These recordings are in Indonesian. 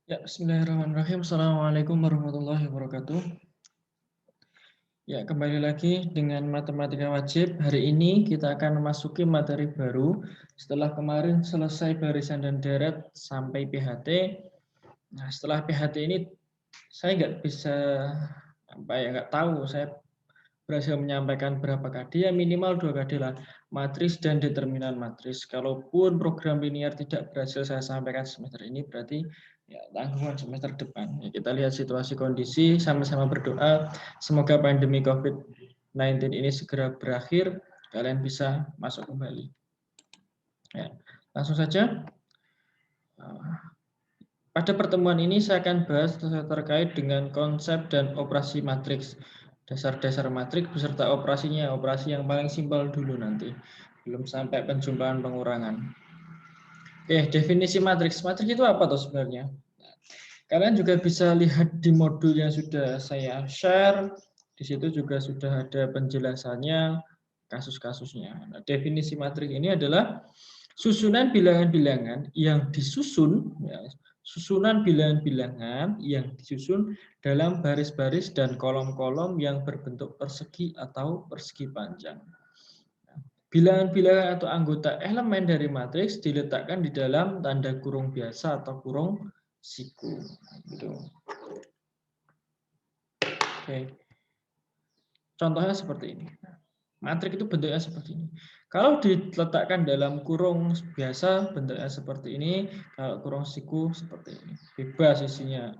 Ya, bismillahirrahmanirrahim. Assalamualaikum warahmatullahi wabarakatuh. Ya, kembali lagi dengan matematika wajib. Hari ini kita akan memasuki materi baru. Setelah kemarin selesai barisan dan deret sampai PHT. Nah, setelah PHT ini saya nggak tahu saya berhasil menyampaikan berapa kadi, ya minimal 2 kadi lah, matris dan determinan matris. Kalaupun program linear tidak berhasil saya sampaikan semester ini, berarti ya tanggungan semester depan. Ya, kita lihat situasi kondisi, sama-sama berdoa semoga pandemi COVID-19 ini segera berakhir, kalian bisa masuk kembali. Ya, langsung saja. Pada pertemuan ini saya akan bahas terkait dengan konsep dan operasi matriks. Dasar-dasar matriks beserta operasinya, operasi yang paling simpel dulu nanti. Belum sampai penjumpaan pengurangan. Oke, definisi matriks. Matriks itu apa tuh sebenarnya? Kalian juga bisa lihat di modul yang sudah saya share. Di situ juga sudah ada penjelasannya, kasus-kasusnya. Nah, definisi matriks ini adalah susunan bilangan-bilangan yang disusun, ya, susunan bilangan-bilangan yang disusun dalam baris-baris dan kolom-kolom yang berbentuk persegi atau persegi panjang. Bilangan-bilangan atau anggota elemen dari matriks diletakkan di dalam tanda kurung biasa atau kurung siku. Gitu. Oke. Contohnya seperti ini. Matriks itu bentuknya seperti ini. Kalau diletakkan dalam kurung biasa, bentuknya seperti ini. Kalau kurung siku seperti ini. Bebas isinya.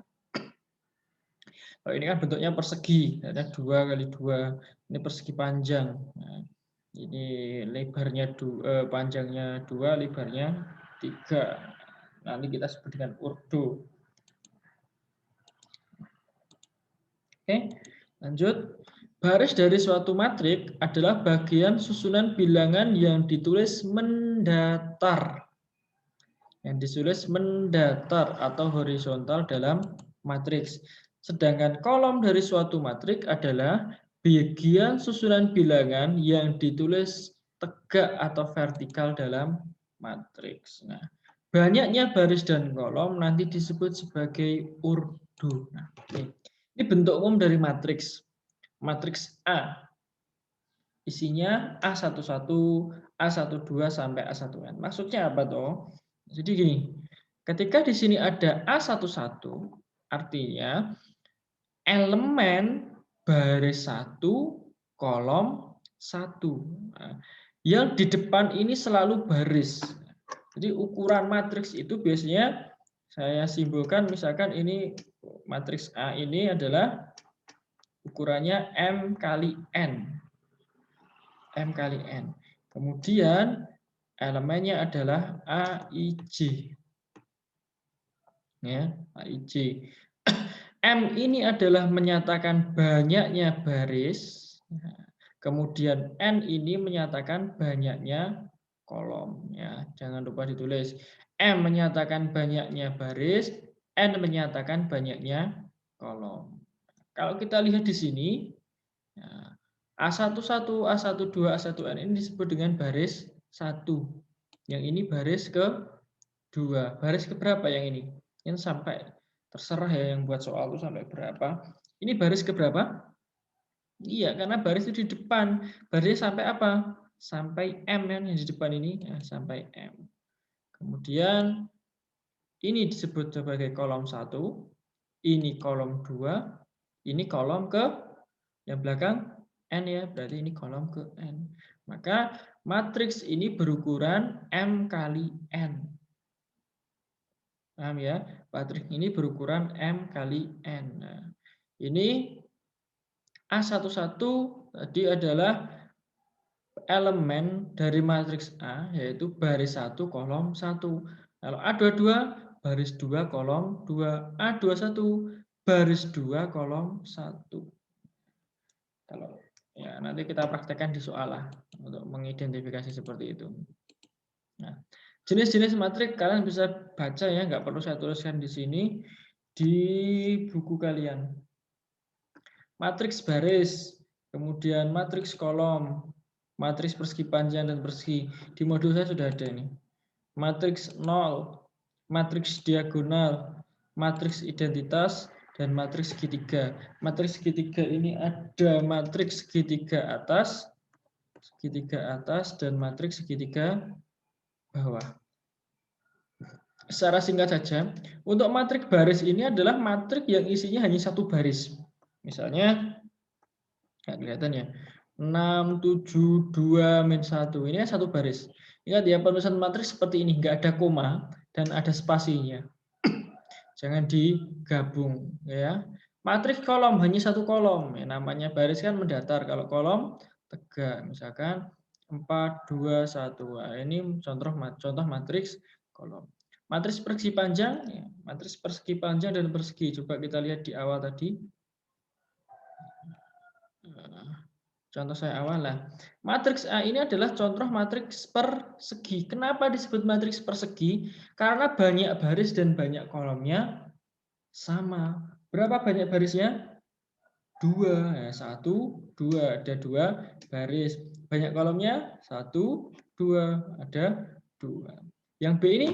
Kalau ini kan bentuknya persegi, ada 2 kali 2. Ini persegi panjang. Nah, ini lebarnya panjangnya 2, lebarnya 3. Nanti kita sebut dengan ordo. Oke, lanjut. Baris dari suatu matrik adalah bagian susunan bilangan yang ditulis mendatar. Yang ditulis mendatar atau horizontal dalam matriks. Sedangkan kolom dari suatu matrik adalah bagian susunan bilangan yang ditulis tegak atau vertikal dalam matriks. Nah, banyaknya baris dan kolom nanti disebut sebagai ordo. Nah, ini bentuk umum dari matriks. Matriks A. Isinya A11, A12 sampai A1N. Maksudnya apa toh? Jadi gini, ketika di sini ada A11, artinya elemen baris 1, kolom 1. Nah, yang di depan ini selalu baris. Jadi ukuran matriks itu biasanya saya simpulkan, misalkan ini matriks A ini adalah ukurannya M kali N. M kali N. Kemudian elemennya adalah AIJ. Ya, AIJ. M ini adalah menyatakan banyaknya baris. Kemudian N ini menyatakan banyaknya kolom. Ya, jangan lupa ditulis. M menyatakan banyaknya baris, N menyatakan banyaknya kolom. Kalau kita lihat di sini, ya, A11, A12, A1N ini disebut dengan baris 1. Yang ini baris ke-2. Baris keberapa yang ini? Yang sampai terserah ya yang buat soal itu sampai berapa. Ini baris keberapa? Iya, karena baris itu di depan. Barisnya sampai apa? Sampai M yang di depan ini, ya, sampai M. Kemudian ini disebut sebagai kolom 1, ini kolom 2, ini kolom ke yang belakang N ya, berarti ini kolom ke N. Maka matriks ini berukuran M kali N. Paham ya? Matriks ini berukuran M kali N. Nah, ini A11 tadi adalah elemen dari matriks A, yaitu baris 1, kolom 1. Kalau A22, baris 2, kolom 2. A21, baris 2, kolom 1. Kalau ya nanti kita praktekkan di soal lah untuk mengidentifikasi seperti itu. Nah, jenis-jenis matriks kalian bisa baca ya, nggak perlu saya tuliskan di sini di buku kalian. Matriks baris, kemudian matriks kolom, matriks persegi panjang dan persegi. Di modul saya sudah ada ini. Matriks 0, matriks diagonal, matriks identitas, dan matriks segitiga. Matriks segitiga ini ada matriks segitiga atas, dan matriks segitiga bawah. Secara singkat saja, untuk matriks baris ini adalah matriks yang isinya hanya satu baris. Misalnya, nggak kelihatan ya, 6, 7, 2, min 1. Ini satu baris. Ingat ya, penulisan matriks seperti ini, nggak ada koma dan ada spasinya. Jangan digabung ya. Matriks kolom hanya satu kolom. Ya, namanya baris kan mendatar. Kalau kolom tegak. Misalkan 4, 2, 1. Nah, ini contoh matriks kolom. Matriks persegi panjang, ya. Matriks persegi panjang dan persegi. Coba kita lihat di awal tadi. Contoh saya awal lah. Matriks A ini adalah contoh matriks persegi. Kenapa disebut matriks persegi? Karena banyak baris dan banyak kolomnya sama. Berapa banyak barisnya? 2. Ya, 1, 2. Ada 2 baris. Banyak kolomnya? 1, 2. Ada 2. Yang B ini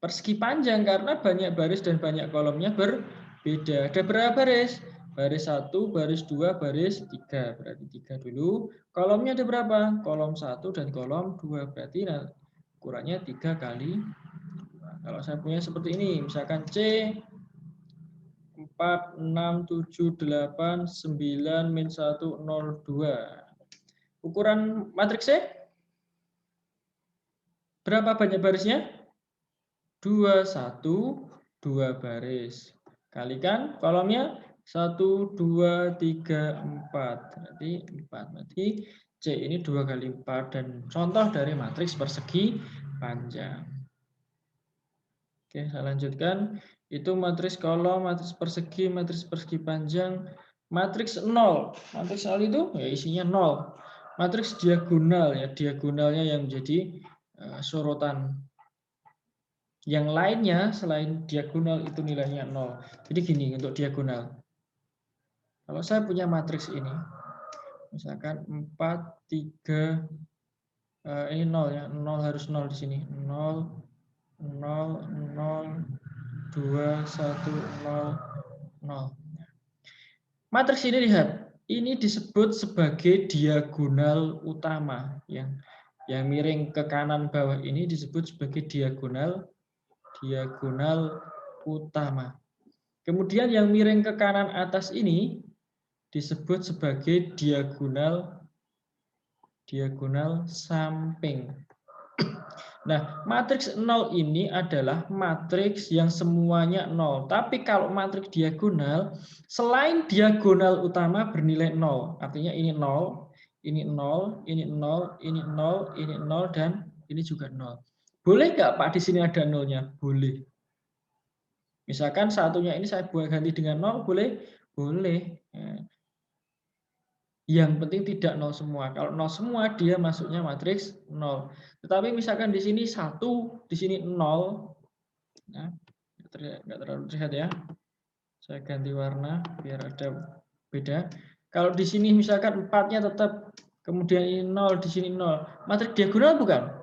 persegi panjang karena banyak baris dan banyak kolomnya berbeda. Ada berapa baris? Baris 1, baris 2, baris 3. Berarti 3 dulu. Kolomnya ada berapa? Kolom 1 dan kolom 2. Berarti ukurannya 3 kali 2. Kalau saya punya seperti ini, misalkan C 4, 6, 7, 8, 9, min 1, 0, 2. Ukuran matriks C? Berapa banyak barisnya? 2, 1, 2 baris. Kalikan kolomnya 1, 2, 3, 4. Berarti 4. Berarti C ini 2 kali 4 dan contoh dari matriks persegi panjang. Oke, saya lanjutkan. Itu matriks kolom, matriks persegi panjang, matriks 0. Matriks 0 itu ya isinya 0. Matriks diagonal ya, diagonalnya yang menjadi sorotan. Yang lainnya selain diagonal itu nilainya 0. Jadi gini untuk diagonal. Kalau saya punya matriks ini, misalkan 4, 3, ini 0 ya, 0 harus 0 di sini. 0, 0, 0, 2, 1, 0, 0. Matriks ini lihat, ini disebut sebagai diagonal utama. Yang miring ke kanan bawah ini disebut sebagai diagonal utama. Kemudian yang miring ke kanan atas ini disebut sebagai diagonal samping. Nah, matriks 0 ini adalah matriks yang semuanya 0. Tapi kalau matriks diagonal, selain diagonal utama bernilai 0. Artinya ini 0, ini 0, ini 0, ini 0, ini 0, dan ini juga 0. Boleh nggak Pak di sini ada 0-nya? Boleh. Misalkan satunya ini saya buat ganti dengan 0, boleh? Boleh. Yang penting tidak 0 semua. Kalau 0 semua, dia masuknya matriks 0. Tetapi misalkan di sini 1, di sini 0. Nah, nggak terlalu terlihat ya. Saya ganti warna biar ada beda. Kalau di sini misalkan 4-nya tetap, kemudian ini 0, di sini 0. Matriks diagonal bukan?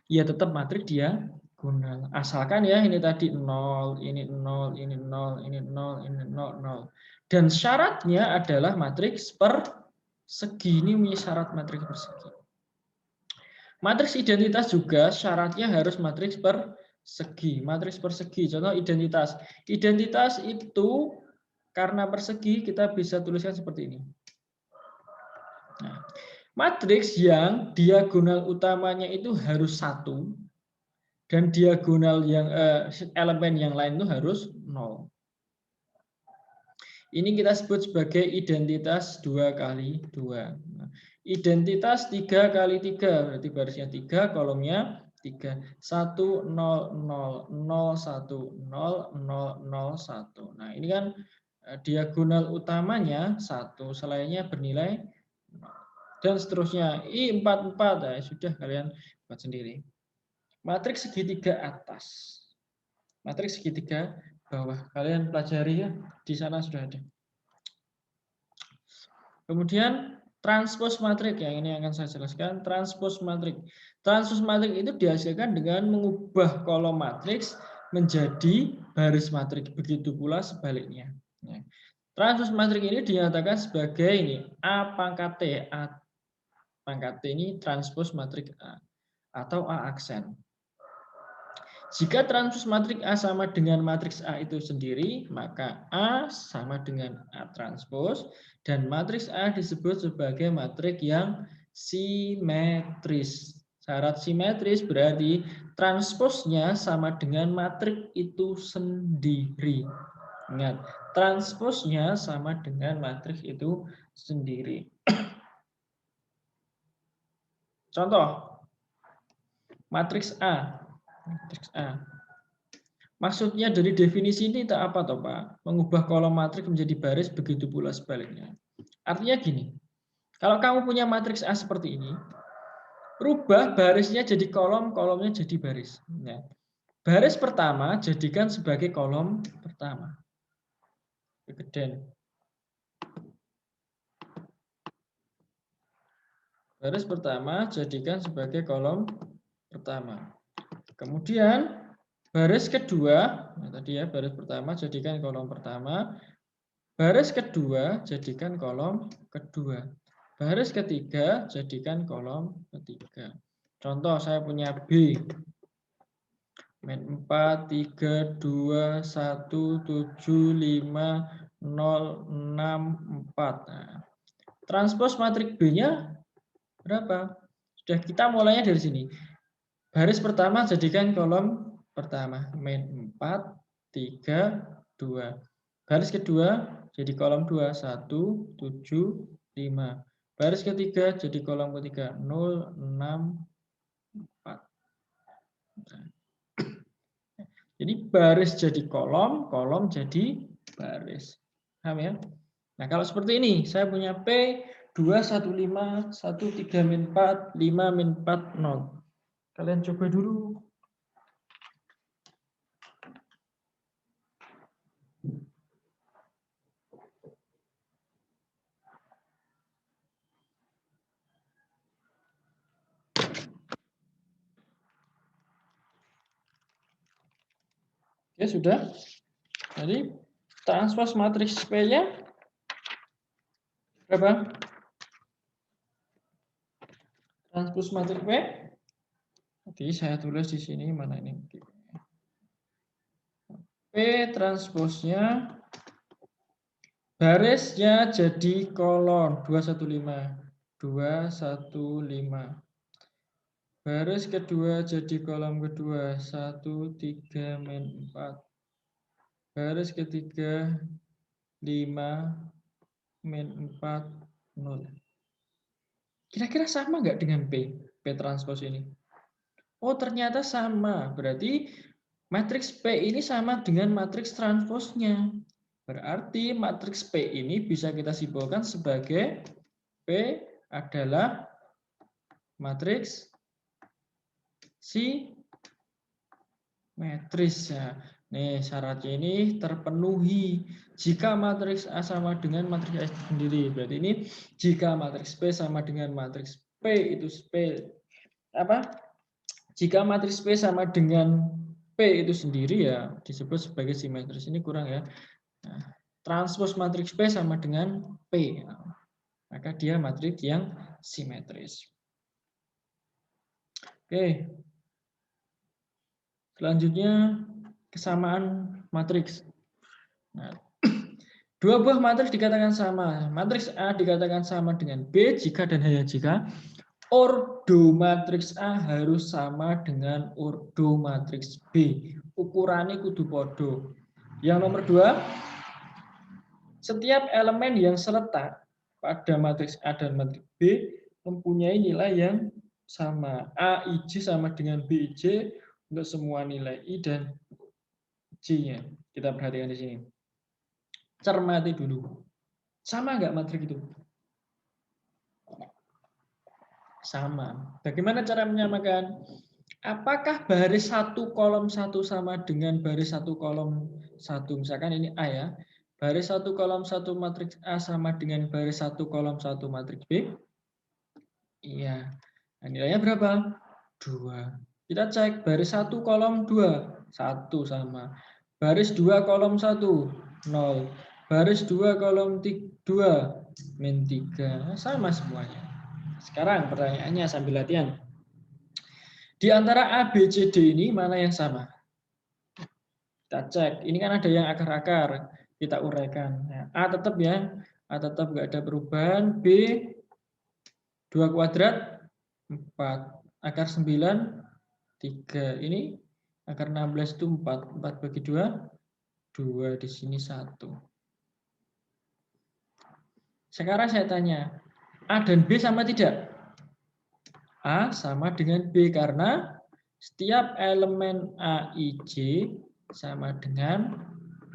Ya tetap matriks diagonal. Asalkan ya ini tadi 0, ini 0, ini 0, ini 0, ini 0, 0. Dan syaratnya adalah matriks persegi. Ini punya syarat matriks persegi. Matriks identitas juga syaratnya harus matriks persegi. Matriks persegi, contoh identitas. Identitas itu karena persegi kita bisa tuliskan seperti ini. Nah, matriks yang diagonal utamanya itu harus 1 dan diagonal yang elemen yang lain itu harus 0. Ini kita sebut sebagai identitas 2 kali 2. Nah, identitas 3 kali 3, berarti barisnya 3, kolomnya 3. 1, 0, 0, 0, 1, 0, 0, 0, 1. Nah, ini kan diagonal utamanya 1, selainnya bernilai 0. Dan seterusnya. I4, 4. Nah, sudah kalian buat sendiri. Matriks segitiga atas. Matriks segitiga bawah. Kalian pelajari ya, di sana sudah ada. Kemudian transpose matrik, yang ini akan saya jelaskan. Transpose matrik. Transpose matrik itu dihasilkan dengan mengubah kolom matriks menjadi baris matriks. Begitu pula sebaliknya. Ya. Transpos matriks ini dinyatakan sebagai ini A pangkat T. A pangkat T ini transpos matriks A atau A aksen. Jika transpos matriks A sama dengan matriks A itu sendiri, maka A sama dengan A transpos dan matriks A disebut sebagai matriks yang simetris. Syarat simetris berarti transposnya sama dengan matriks itu sendiri. Ingat, transposnya sama dengan matriks itu sendiri. Contoh, matriks A. Matriks A. Maksudnya dari definisi ini tak apa toh Pak? Mengubah kolom matriks menjadi baris, begitu pula sebaliknya. Artinya gini, kalau kamu punya matriks A seperti ini, rubah barisnya jadi kolom, kolomnya jadi baris. Nah, baris pertama jadikan sebagai kolom pertama. Kegedean. Baris pertama jadikan sebagai kolom pertama. Kemudian baris kedua, nah tadi ya baris pertama jadikan kolom pertama. Baris kedua jadikan kolom kedua. Baris ketiga jadikan kolom ketiga. Contoh saya punya B. Min 4, 3, 2, 1, 7, 5, 0, 6, 4. Nah, transpos matriks B-nya berapa? Sudah kita mulainya dari sini. Baris pertama jadikan kolom pertama. Min 4, 3, 2. Baris kedua jadi kolom 2. 1, 7, 5. Baris ketiga jadi kolom ketiga. 0, 6, 4. Nah. Jadi baris jadi kolom, kolom jadi baris. Paham ya? Nah kalau seperti ini, saya punya P 215, 13 min 4, 5 min 4, 0. Kalian coba dulu. Ya sudah. Jadi transpos matriks P-nya berapa? Transpos matriks P. Jadi saya tulis di sini mana ini? P transposnya barisnya jadi kolom 215. 215. Baris kedua jadi kolom kedua 1, 3, min 4. Baris ketiga 5, min 4, 0. Kira-kira sama nggak dengan P? P transpos ini? Oh ternyata sama. Berarti matriks P ini sama dengan matriks transposnya. Berarti matriks P ini bisa kita simpulkan sebagai P adalah matriks simetris. Ya. Nih syaratnya ini terpenuhi jika matriks A sama dengan matriks A sendiri. Berarti ini jika matriks P sama dengan matriks P itu P apa? Jika matriks P sama dengan P itu sendiri ya disebut sebagai simetris. Ini kurang ya. Nah, transpos matriks P sama dengan P. Maka dia matriks yang simetris. Oke. Selanjutnya kesamaan matriks. Nah, dua buah matriks dikatakan sama. Matriks A dikatakan sama dengan B jika dan hanya jika ordo matriks A harus sama dengan ordo matriks B. Ukurannya kudu podo. Yang nomor 2, setiap elemen yang seletak pada matriks A dan matriks B mempunyai nilai yang sama. A, IJ sama dengan B, IJ untuk semua nilai I dan J-nya. Kita perhatikan di sini. Cermati dulu. Sama nggak matriks itu? Sama. Bagaimana cara menyamakan? Apakah baris satu kolom satu sama dengan baris satu kolom satu? Misalkan ini A ya. Baris satu kolom satu matriks A sama dengan baris satu kolom satu matriks B? Iya. Nah, nilainya berapa? 2. Kita cek baris 1 kolom 2, 1 sama. Baris 2 kolom 1, 0. Baris 2 kolom 2, min 3. Sama semuanya. Sekarang pertanyaannya sambil latihan. Di antara A, B, C, D ini mana yang sama? Kita cek. Ini kan ada yang akar-akar. Kita uraikan. Ya, A tetap ya. A tetap nggak ada perubahan. B 2 kuadrat 4. Akar 9 3. Ini akar 16 itu 4. 4 bagi 2 2, di sini 1. Sekarang saya tanya, A dan B sama tidak? A sama dengan B karena setiap elemen AIJ sama dengan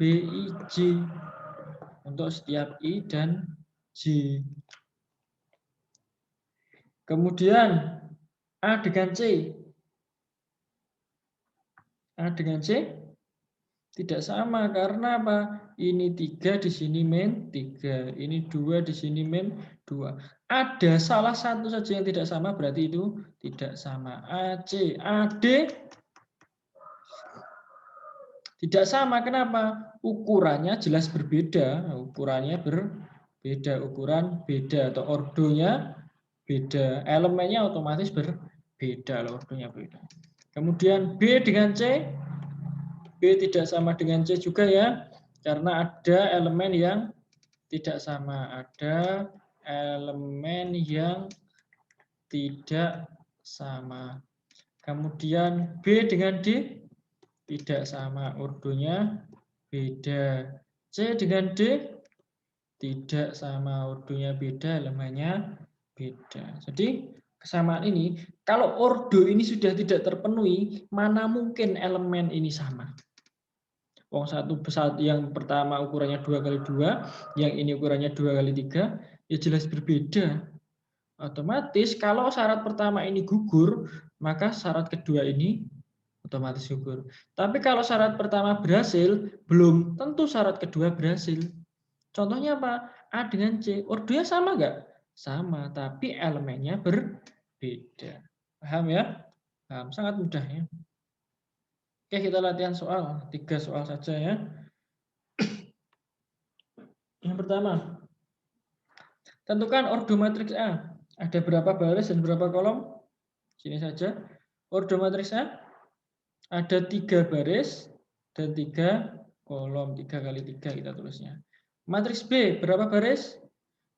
BIJ untuk setiap I dan J. Kemudian A dengan C. A dengan C tidak sama karena apa? Ini 3 di sini min 3. Ini 2 di sini min 2. Ada salah satu saja yang tidak sama berarti itu tidak sama. AC, AD tidak sama. Kenapa? Ukurannya jelas berbeda. Ukurannya berbeda. Ukuran beda atau ordonya beda. Elemennya otomatis berbeda. Ordonya beda. Kemudian B dengan C. B tidak sama dengan C juga ya. Karena ada elemen yang tidak sama. Ada elemen yang tidak sama. Kemudian B dengan D tidak sama, ordonya beda. C dengan D tidak sama, ordonya beda, elemennya beda. Jadi kesamaan ini, kalau ordo ini sudah tidak terpenuhi, mana mungkin elemen ini sama? Wong satu yang pertama ukurannya 2 kali 2, yang ini ukurannya 2 kali 3, ya jelas berbeda. Otomatis kalau syarat pertama ini gugur, maka syarat kedua ini otomatis gugur. Tapi kalau syarat pertama berhasil, belum tentu syarat kedua berhasil. Contohnya apa? A dengan C, ordonya sama nggak? Sama, tapi elemennya berbeda. Paham ya? Paham, sangat mudah ya. Oke, kita latihan soal. 3 soal saja ya. Yang pertama, tentukan ordo matriks A. Ada berapa baris dan berapa kolom? Sini saja. Ordo matriks A ada 3 baris dan 3 kolom. 3 kali 3 kita tulisnya. Matriks B berapa baris?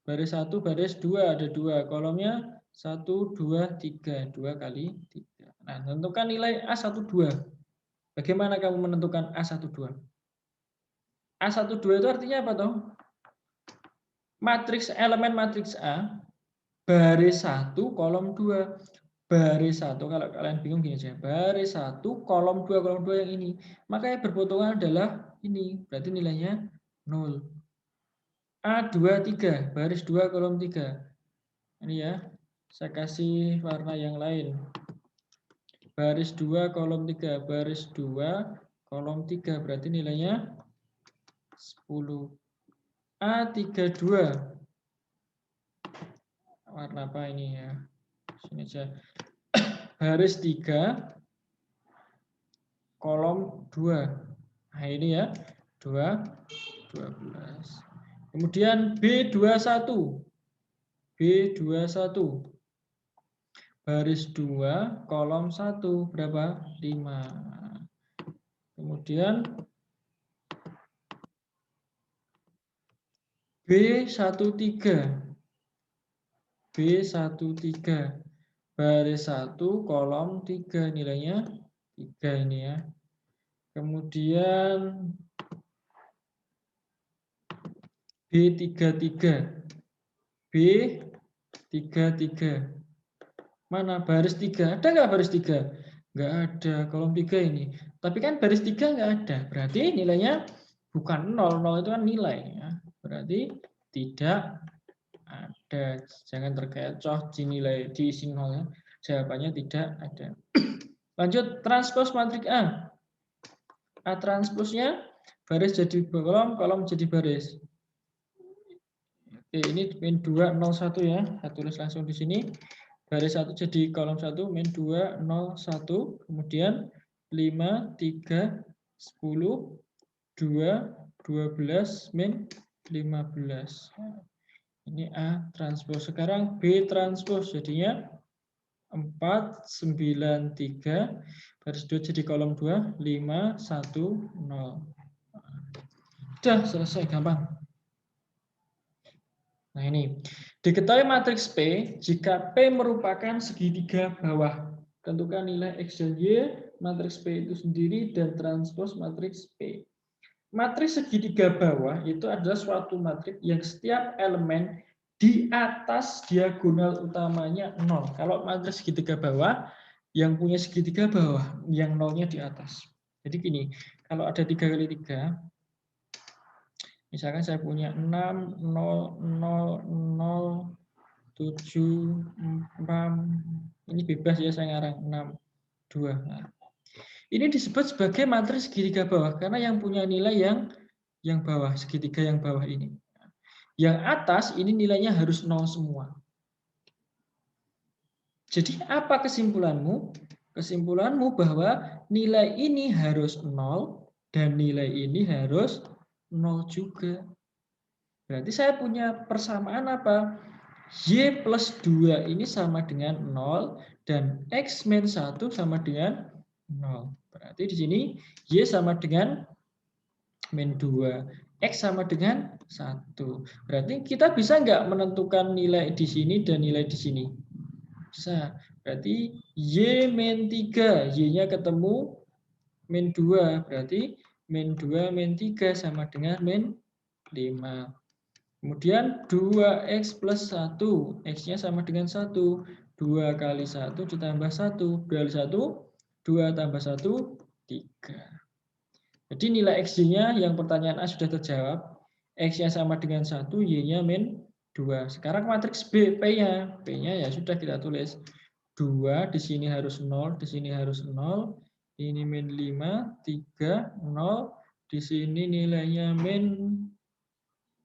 Baris 1, baris 2 ada 2. Kolomnya 1, 2, 3. 2 kali 3. Nah, tentukan nilai A12. Bagaimana kamu menentukan A12? A12 itu artinya apa toh? Matriks elemen matriks A baris 1 kolom 2. Baris 1 kalau kalian bingung gini aja. Baris 1 kolom 2 yang ini. Maka yang berpotongan adalah ini. Berarti nilainya 0. A23 baris 2 kolom 3. Ini ya. Saya kasih warna yang lain. Baris 2 kolom 3, baris 2 kolom 3 berarti nilainya 10. A32 warna apa ini ya? Sini aja. Baris 3 kolom 2. Nah, ini ya. 2 12. Kemudian B21. B21 baris 2 kolom 1 berapa? 5. Kemudian B13 baris 1 kolom 3 nilainya 3 ini ya. Kemudian B33 mana baris 3? Ada nggak baris 3? Nggak ada, kolom 3 ini. Tapi kan baris 3 nggak ada. Berarti nilainya bukan 0. 0 itu kan nilai. Ya. Berarti tidak ada. Jangan terkecoh di nilai diisi 0. Ya. Jawabannya tidak ada. Lanjut, transpos matriks A. A transposnya baris jadi kolom, kolom jadi baris. Oke, ini min 201 ya. Saya tulis langsung di sini. Baris 1 jadi kolom 1, min 2, 0, 1. Kemudian 5, 3, 10, 2, 12, min 15. Ini A transpose. Sekarang B transpose. Jadinya 4, 9, 3. Baris 2 jadi kolom 2, 5, 1, 0. Sudah selesai, gampang. Nah ini, diketahui matriks P jika P merupakan segitiga bawah. Tentukan nilai X dan Y, matriks P itu sendiri, dan transpose matriks P. Matriks segitiga bawah itu adalah suatu matriks yang setiap elemen di atas diagonal utamanya 0. Kalau matriks segitiga bawah, yang punya segitiga bawah, yang nolnya di atas. Jadi gini, kalau ada 3 kali 3, misalkan saya punya 6, 0, 0, 0, 7, 4, ini bebas ya saya ngarang 6, 2. Nah, ini disebut sebagai matriks segitiga bawah karena yang punya nilai yang bawah, segitiga yang bawah ini. Yang atas ini nilainya harus 0 semua. Jadi apa kesimpulanmu? Kesimpulanmu bahwa nilai ini harus 0 dan nilai ini harus 0 juga. Berarti saya punya persamaan apa? Y plus 2 ini sama dengan 0 dan X min 1 sama dengan 0. Berarti di sini Y sama dengan min 2. X sama dengan 1. Berarti kita bisa nggak menentukan nilai di sini dan nilai di sini? Bisa. Berarti Y min 3. Y-nya ketemu min 2. Berarti min 2 min 3 sama dengan min 5. Kemudian 2X plus 1. X-nya sama dengan 1. 2 kali 1 ditambah 1. 2 kali 1, 2 tambah 1, 3. Jadi nilai XY-nya yang pertanyaan A sudah terjawab. X-nya sama dengan 1, Y-nya min 2. Sekarang matriks B, P-nya. P-nya ya sudah kita tulis. 2, di sini harus 0, di sini harus 0. Ini min 5, 3, 0. Di sini nilainya min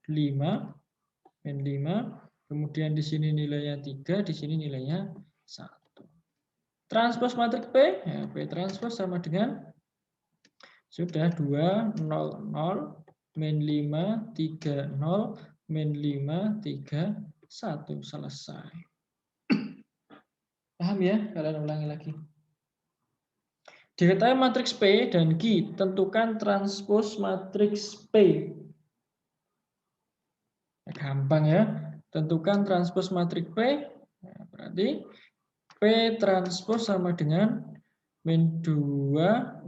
5. Min 5. Kemudian di sini nilainya 3, di sini nilainya 1. Transpose matriks P, ya, P transpose sama dengan sudah 2, 0, 0, min 5, 3, 0, min 5, 3, 1. Selesai. Paham ya? Kalian ulangi lagi. Diketahui matriks P dan Q, tentukan transpose matriks P. Gampang ya. Tentukan transpose matriks P. Nah, berarti P transpose sama dengan min 2,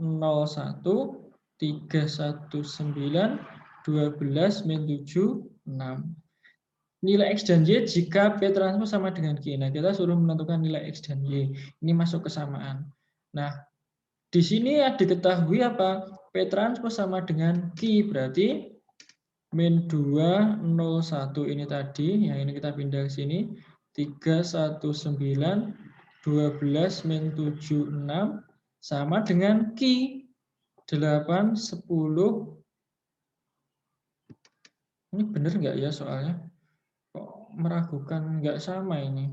0, 1, 3, 1, 9, 12, min 7, 6. Nilai X dan Y jika P transpose sama dengan Q. Nah, kita suruh menentukan nilai X dan Y. Ini masuk kesamaan. Nah, di sini ya diketahui apa? P transpose sama dengan Q. Berarti min 2, 0, 1 ini tadi. Yang ini kita pindah ke sini. 3, 1, 9, 12, min 7, 6. Sama dengan Q. 8, 10. Ini benar nggak ya soalnya? Kok meragukan nggak sama ini?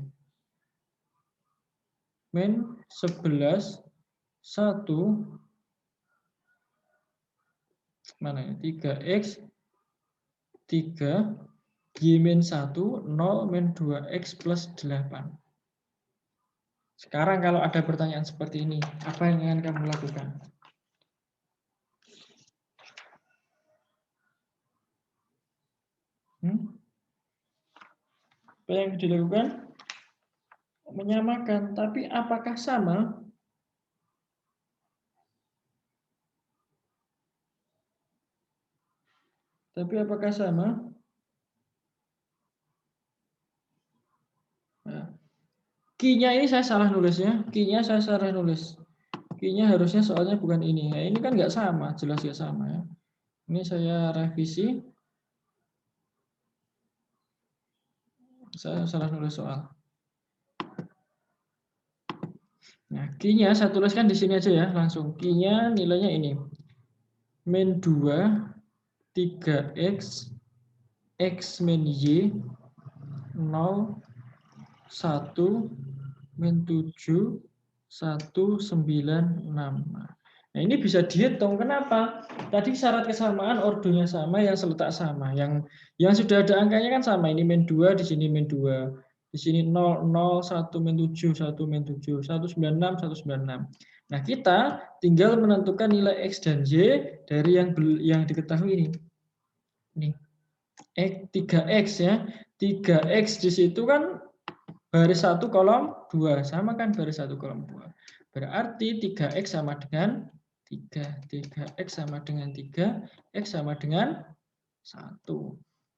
Min 11, 1, mana ya? 3X, 3, Y min 1, 0, min 2X plus 8. Sekarang kalau ada pertanyaan seperti ini, apa yang akan kamu lakukan? Apa yang dilakukan? Menyamakan, tapi apakah sama? Tapi apakah sama? Nah, Q-nya ini saya salah nulis ya. Q-nya saya salah nulis. Q-nya harusnya soalnya bukan ini. Nah, ini kan nggak sama, jelas nggak sama ya. Ini saya revisi. Saya salah nulis soal. Nah, Q-nya saya tuliskan di sini aja ya, langsung. Q-nya nilainya ini. Min 2, 3X, X min Y, 0, 1, min 7, 196. Nah, ini bisa dihitung. Kenapa? Tadi syarat kesamaan ordonya sama, yang seletak sama. Yang sudah ada angkanya kan sama. Ini min 2, di sini min 2. Di sini 0, 0, 1 min 7, 1 min 7, 196, 196. Nah, kita tinggal menentukan nilai X dan Y dari yang diketahui ini. Ini. 3X ya. 3X di situ kan baris 1 kolom 2. Sama kan baris 1 kolom 2. Berarti 3X sama dengan 3. 3X sama dengan 3. X sama dengan 1.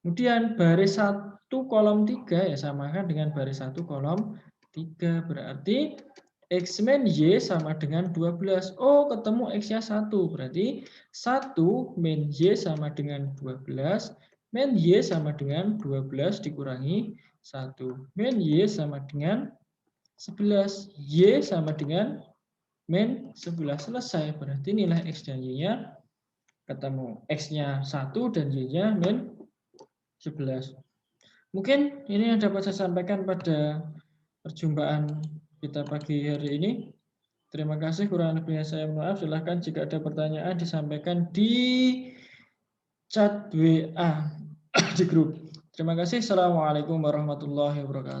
Kemudian baris 1 kolom 3 ya samakan dengan baris 1 kolom 3. Berarti X min Y sama dengan 12. Oh, ketemu X-nya 1. Berarti 1 min Y sama dengan 12. Min Y sama dengan 12 dikurangi 1. Min Y sama dengan 11. Y sama dengan min 11. Selesai. Berarti nilai X dan Y-nya ketemu. X-nya 1 dan Y-nya min 11. Mungkin ini yang dapat saya sampaikan pada perjumpaan kita pagi hari ini. Terima kasih, kurang lebihnya saya maaf. Silahkan jika ada pertanyaan disampaikan di chat WA di grup. Terima kasih. Assalamualaikum warahmatullahi wabarakatuh.